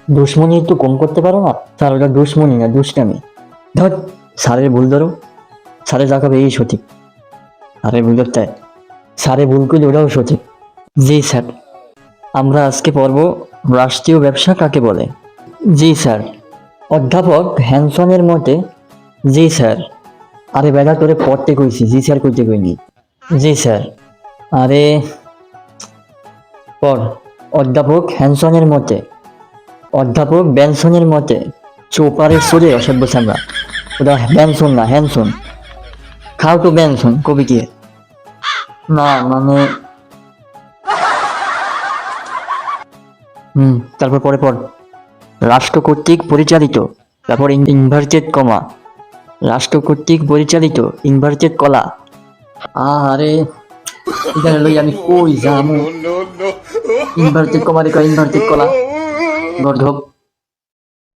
দুশ্মনী একটু কম করতে পারো না? স্যার ওটা দুশ্মনী না, দুষ্টামি। ধর, স্যারের ভুল ধরো, স্যারে যা খাবে এই সঠিক। স্যারের ভুল ধরতে হয়, স্যারে ভুল করলে ওটাও সঠিক। জি স্যার, আমরা আজকে পড়ব রাষ্ট্রীয় ব্যবসা কাকে বলে। জি স্যার। অধ্যাপক হ্যানসনের মতে। জি স্যার। আরে বেটা তোরে পড়তে কইছি, জি স্যার কইতে কইনি। জি স্যার। আরে পড়। অধ্যাপক হ্যানসনের মতে, অধ্যাপক বেনসনের মতে চোপারের সোরে অসভ্য চামড়া। ওটা বেনসন না, হ্যানসন। খাও তো বেনসন, কবি কি? না মানে তারপর পরে পড়। রাষ্ট্র কর্তৃক পরিচালিত, তারপর ইনভার্টেড কমা, রাষ্ট্র কর্তৃক পরিচালিত ইনভার্টেড কলা। আরে এটা লই আমি কই যামু? ইনভার্টেড কমা রেখা ইনভার্টেড কলা, গর্ধব।